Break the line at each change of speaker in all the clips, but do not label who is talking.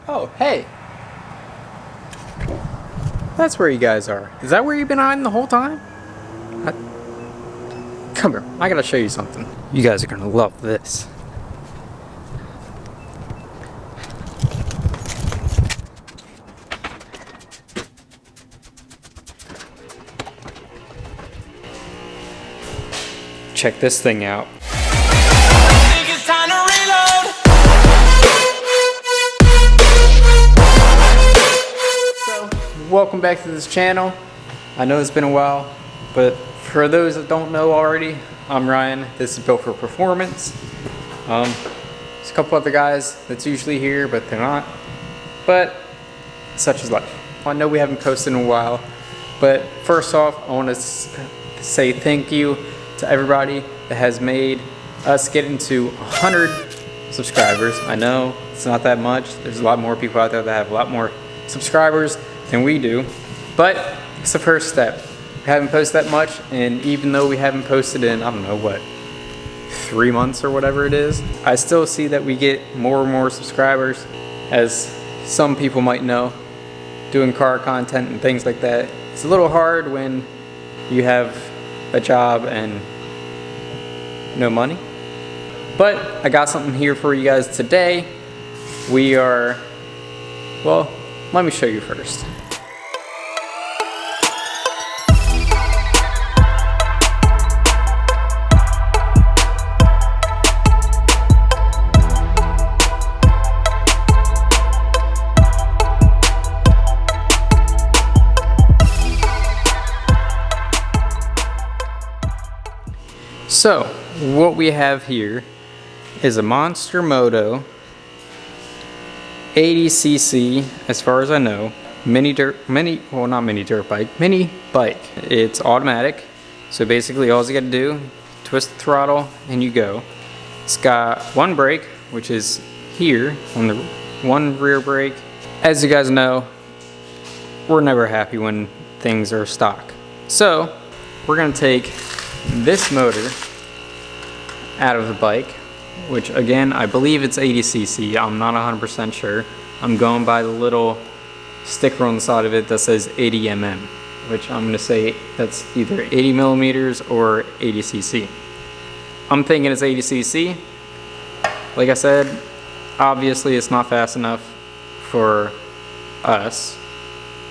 Oh, hey. That's where you guys are. Is that where you've been hiding the whole time? Come here. I gotta show you something. You guys are gonna love this. Check this thing out. Welcome back to this channel. I know it's been a while, but for those that don't know already, I'm Ryan. This is Built for Performance. There's a couple other guys that's usually here, but they're not. But such is life. I know we haven't posted in a while, but first off, I want to say thank you to everybody that has made us get into 100 subscribers. I know it's not that much. There's a lot more people out there that have a lot more subscribers than we do, but it's the first step. We haven't posted that much, and even though we haven't posted in, I don't know what, 3 months or whatever it is, I still see that we get more and more subscribers. As some people might know, doing car content and things like that, it's a little hard when you have a job and no money. But I got something here for you guys today. We are, well, let me show you first. So, what we have here is a Monster Moto 80cc, as far as I know, mini bike. It's automatic, so basically all you gotta do, twist the throttle and you go. It's got one brake, which is here on the one rear brake. As you guys know, we're never happy when things are stock. So, we're gonna take this motor out of the bike, which again, I believe it's 80cc. I'm not 100% sure. I'm going by the little sticker on the side of it that says 80 mm, which I'm gonna say that's either 80 millimeters or 80cc. I'm thinking it's 80cc. Like I said, obviously it's not fast enough for us,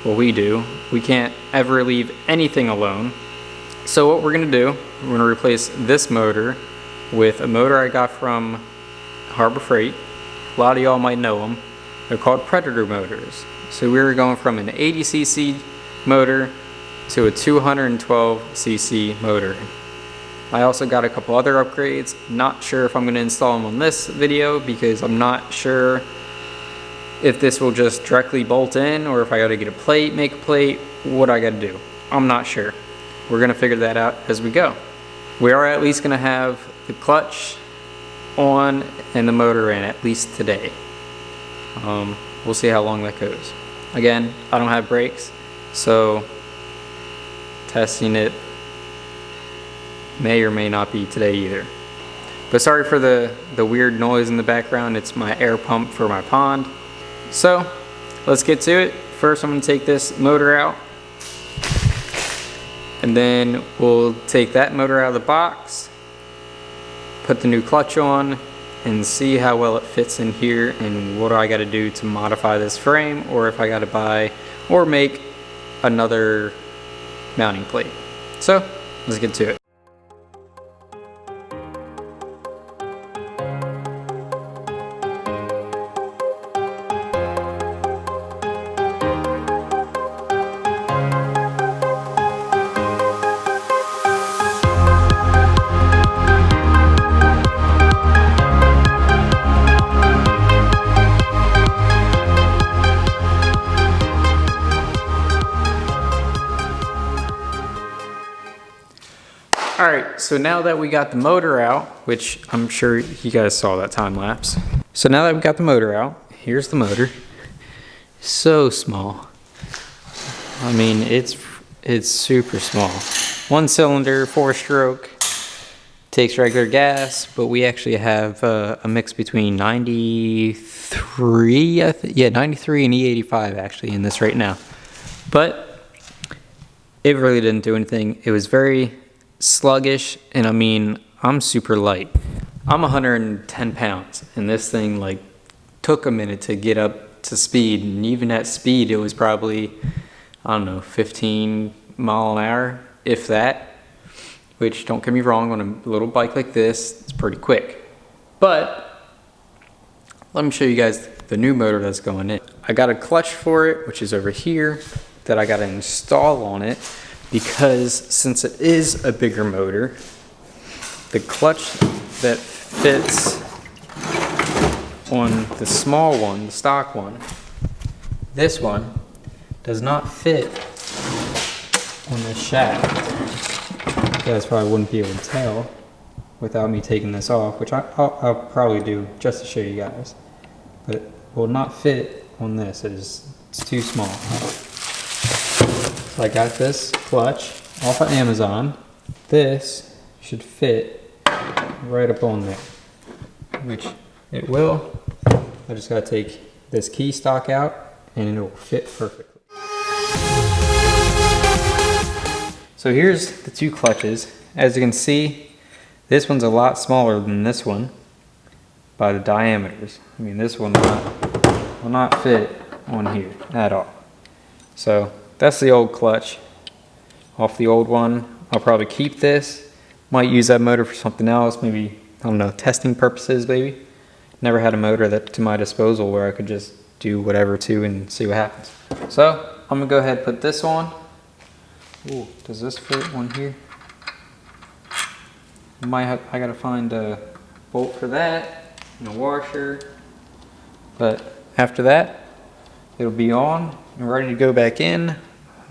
what we do. We can't ever leave anything alone. So what we're gonna do, we're gonna replace this motor with a motor I got from Harbor Freight. A lot of y'all might know them. They're called Predator motors. So we were going from an 80cc motor to a 212cc motor. I also got a couple other upgrades. Not sure if I'm going to install them on this video because I'm not sure if this will just directly bolt in or if I got to get a plate, make a plate, what I got to do. I'm not sure. We're going to figure that out as we go. We are at least going to have the clutch on and the motor in at least today. We'll see how long that goes. Again, I don't have brakes, so testing it may or may not be today either. But sorry for the weird noise in the background. It's my air pump for my pond. So let's get to it. First, I'm going to take this motor out, and then we'll take that motor out of the box, put the new clutch on, and see how well it fits in here and what I got to do to modify this frame, or if I got to buy or make another mounting plate. So let's get to it. Alright, so now that we got the motor out, which I'm sure you guys saw that time lapse. So now that we got the motor out, here's the motor. So small. I mean, it's super small. 1 cylinder, 4-stroke, takes regular gas, but we actually have a mix between 93 93, yeah, 93 and E85 actually in this right now. But it really didn't do anything. It was very sluggish, and I mean, I'm super light. I'm 110 pounds, and this thing like took a minute to get up to speed, and even at speed, it was probably, I don't know, 15 mile an hour, if that. Which, don't get me wrong, on a little bike like this, it's pretty quick. But let me show you guys the new motor that's going in. I got a clutch for it, which is over here, that I got to install on it, because since it is a bigger motor, the clutch that fits on the small one, the stock one, this one does not fit on the shaft. You guys probably wouldn't be able to tell without me taking this off, which I'll probably do just to show you guys. But it will not fit on this, it's too small. So I got this clutch off of Amazon. This should fit right up on there, which it will. I just gotta take this key stock out and it will fit perfectly. So here's the two clutches. As you can see, this one's a lot smaller than this one by the diameters. I mean, this one will not fit on here at all. So that's the old clutch off the old one. I'll probably keep this. Might use that motor for something else, maybe, I don't know, testing purposes maybe. Never had a motor that to my disposal where I could just do whatever to and see what happens. So I'm gonna go ahead and put this on. Ooh, does this fit on here? I gotta find a bolt for that and a washer. But after that, it'll be on and ready to go back in.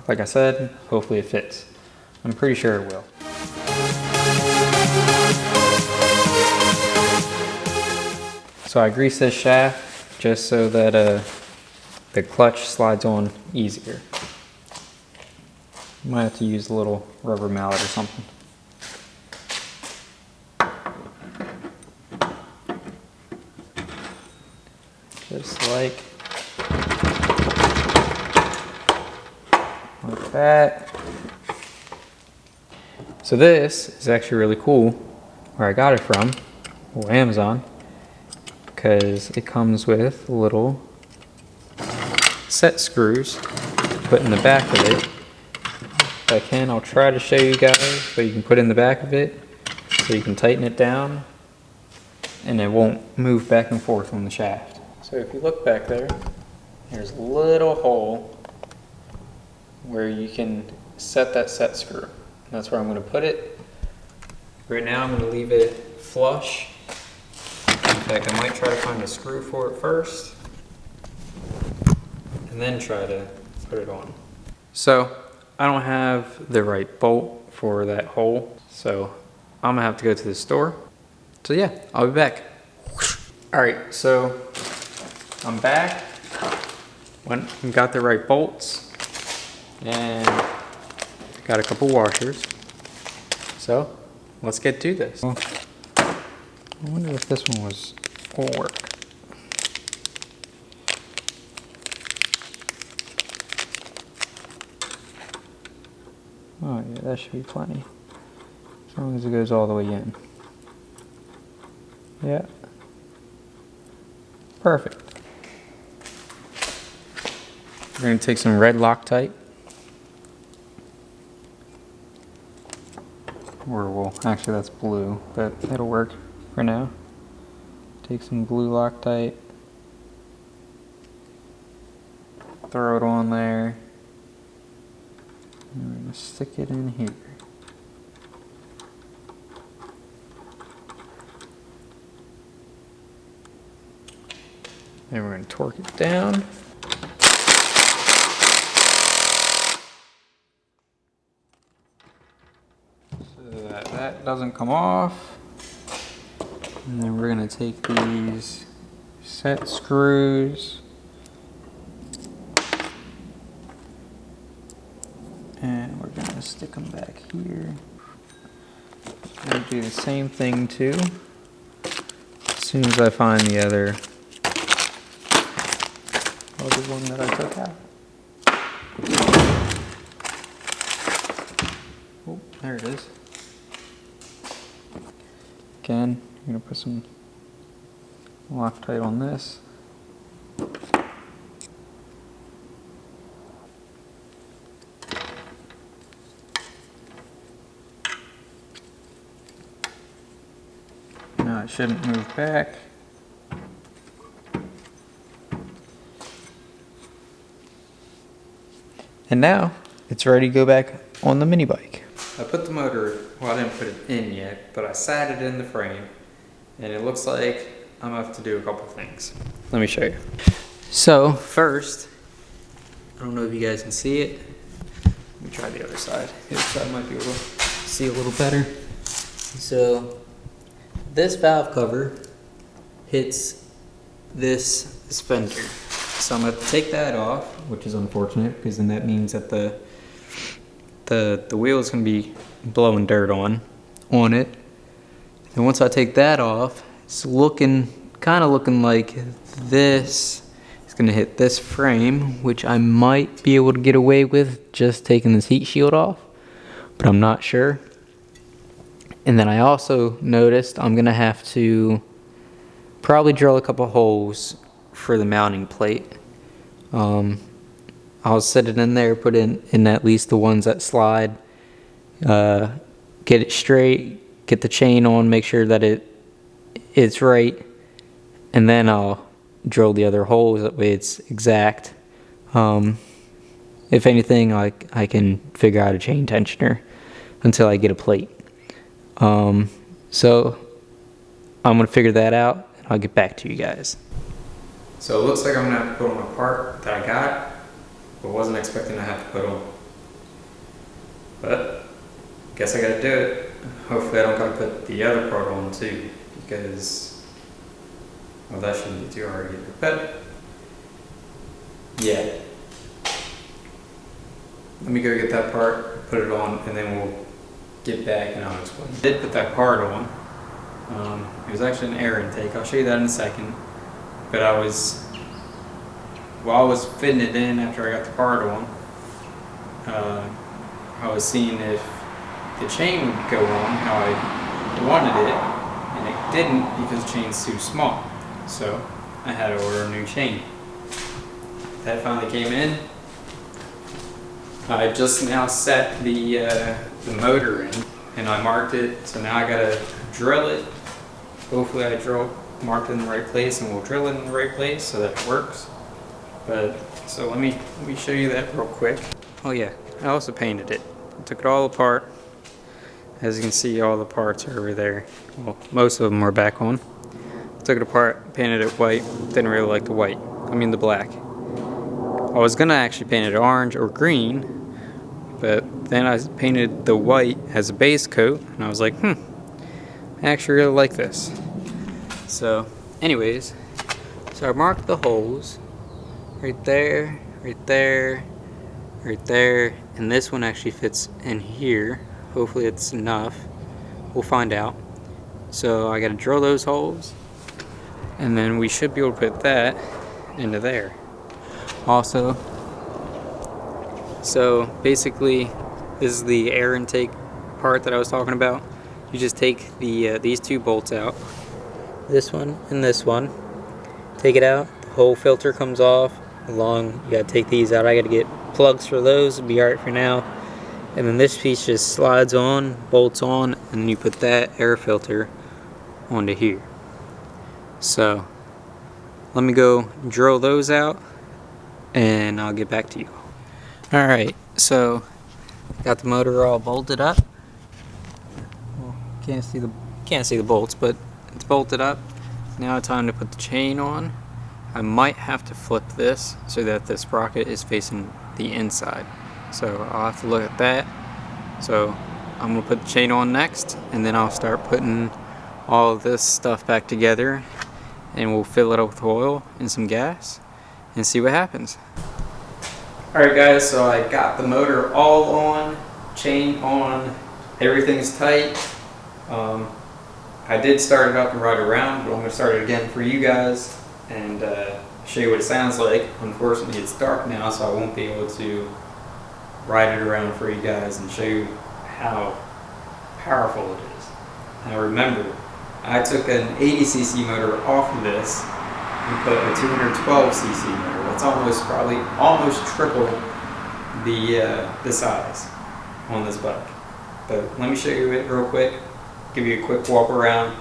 Like I said, hopefully it fits. I'm pretty sure it will. So I grease this shaft just so that the clutch slides on easier. Might have to use a little rubber mallet or something. Just like that. So this is actually really cool, where I got it from, or Amazon, because it comes with little set screws to put in the back of it. If I can, I'll try to show you guys, but you can put in the back of it so you can tighten it down and it won't move back and forth on the shaft. So if you look back there, there's a little hole where you can set that set screw. And that's where I'm going to put it. Right now I'm going to leave it flush. In fact, I might try to find a screw for it first and then try to put it on. So I don't have the right bolt for that hole, so I'm gonna have to go to the store. So yeah, I'll be back. All right, so I'm back. Went and got the right bolts and got a couple washers. So let's get to this. Well, I wonder if this one will work. Oh yeah, that should be plenty. As long as it goes all the way in. Yeah. Perfect. We're going to take some red Loctite. Or well, actually that's blue, but it'll work for now. Take some blue Loctite. Throw it on there. And we're going to stick it in here. Then we're going to torque it down. So that doesn't come off. And then we're going to take these set screws and we're going to stick them back here. I'm going to do the same thing too. As soon as I find the other other one that I took out. Oh, there it is. Again, I'm gonna put some Loctite on this. Now it shouldn't move back. And now it's ready to go back on the mini bike. I put the motor, well, I didn't put it in yet, but I sat it in the frame, and it looks like I'm gonna have to do a couple things. Let me show you. So first, I don't know if you guys can see it. Let me try the other side. The other side might be able to see a little better. So this valve cover hits this fender. So I'm gonna take that off, which is unfortunate because then that means that the wheel is gonna be blowing dirt on it. And once I take that off, it's kind of looking like this. It's gonna hit this frame, which I might be able to get away with just taking this heat shield off, but I'm not sure. And then I also noticed I'm gonna have to probably drill a couple holes for the mounting plate. I'll set it in there, put in at least the ones that slide, get it straight, get the chain on, make sure that it's right, and then I'll drill the other holes, that way it's exact. If anything, I can figure out a chain tensioner until I get a plate. So I'm gonna figure that out and I'll get back to you guys. So it looks like I'm gonna have to put on a part that I got, but wasn't expecting to have to put on. But guess I gotta do it. Hopefully I don't gotta put the other part on too, because, well, that shouldn't be too hard either. But yeah, let me go get that part, put it on, and then we'll get back and I'll explain. I did put that part on. It was actually an air intake. I'll show you that in a second. But while I was fitting it in after I got the part on, I was seeing if the chain would go on how I wanted it, and it didn't because the chain's too small. So I had to order a new chain. That finally came in. I just now set the motor in, and I marked it, so now I gotta drill it. Hopefully I marked it in the right place, and we'll drill it in the right place so that it works. But so let me show you that real quick. Oh yeah, I also painted it. I took it all apart. As you can see, all the parts are over there. Well, most of them are back on. Took it apart, painted it white. Didn't really like the white. I mean the black. I was gonna actually paint it orange or green, but then I painted the white as a base coat, and I was like, I actually really like this. So, anyways, so I marked the holes right there, right there, right there, and this one actually fits in here. Hopefully it's enough. We'll find out. So I gotta drill those holes, and then we should be able to put that into there. Also, so basically this is the air intake part that I was talking about. You just take these two bolts out, this one and this one, take it out, the whole filter comes off. You gotta take these out. I gotta get plugs for those. It'll be alright for now. And then this piece just slides on, bolts on, and then you put that air filter onto here. So let me go drill those out and I'll get back to you. Alright, so got the motor all bolted up. Well, can't see the bolts, but it's bolted up. Now it's time to put the chain on. I might have to flip this so that the sprocket is facing the inside. So I'll have to look at that. So I'm gonna put the chain on next, and then I'll start putting all of this stuff back together, and we'll fill it up with oil and some gas and see what happens. Alright guys, so I got the motor all on, chain on, everything's tight. I did start it up and ride around, but I'm going to start it again for you guys and show you what it sounds like. Unfortunately, it's dark now, so I won't be able to ride it around for you guys and show you how powerful it is. Now remember, I took an 80cc motor off of this and put a 212cc motor. That's probably almost triple the size on this bike. But let me show you it real quick, give you a quick walk around,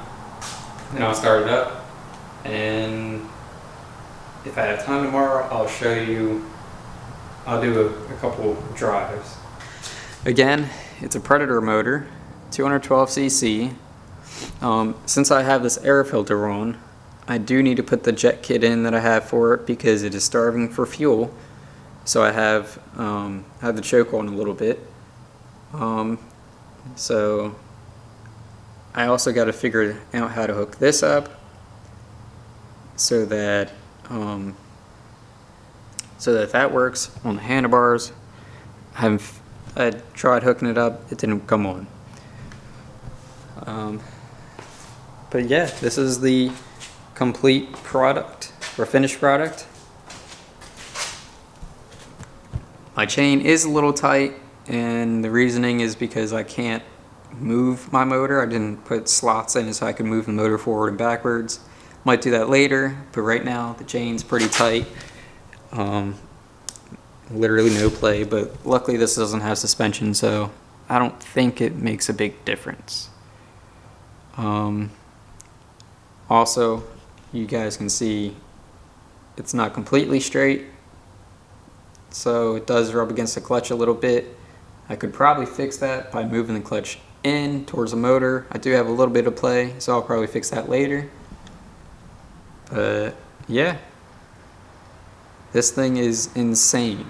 then I'll start it up. And if I have time tomorrow, I'll show you, I'll do a couple drives. Again, it's a Predator motor, 212cc. Since I have this air filter on, I do need to put the jet kit in that I have for it because it is starving for fuel. So I have the choke on a little bit. So I also got to figure out how to hook this up so that that works on the handlebars. I tried hooking it up, it didn't come on. But yeah, this is the complete product or finished product. My chain is a little tight, and the reasoning is because I can't move my motor. I didn't put slots in it so I could move the motor forward and backwards. Might do that later, but right now the chain's pretty tight. Literally no play, but luckily this doesn't have suspension, so I don't think it makes a big difference. Also, you guys can see it's not completely straight, so it does rub against the clutch a little bit. I could probably fix that by moving the clutch in towards the motor. I do have a little bit of play, so I'll probably fix that later. But yeah, this thing is insane.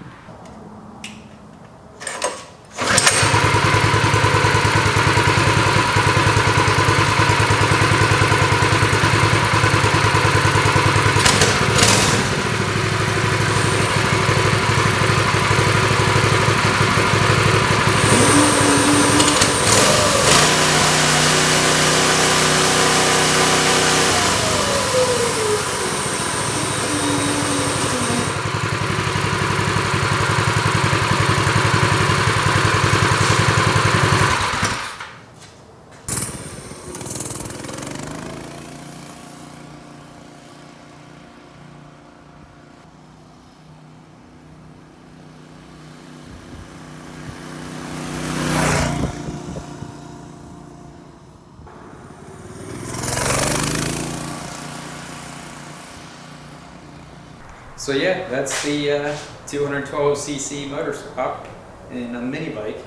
So yeah, that's the 212cc motor swap in a mini bike. If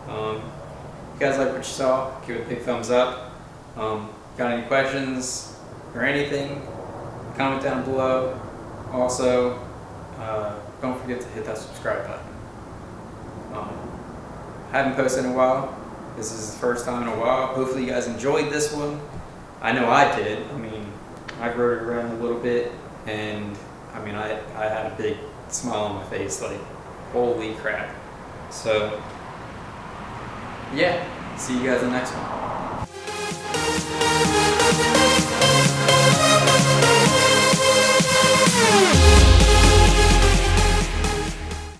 you guys like what you saw, give it a big thumbs up. Got any questions or anything, comment down below. Also, don't forget to hit that subscribe button. Haven't posted in a while. This is the first time in a while. Hopefully you guys enjoyed this one. I know I did. I mean, I rode it around a little bit, and I mean, I had a big smile on my face, like, holy crap. So, yeah, see you guys in the next one.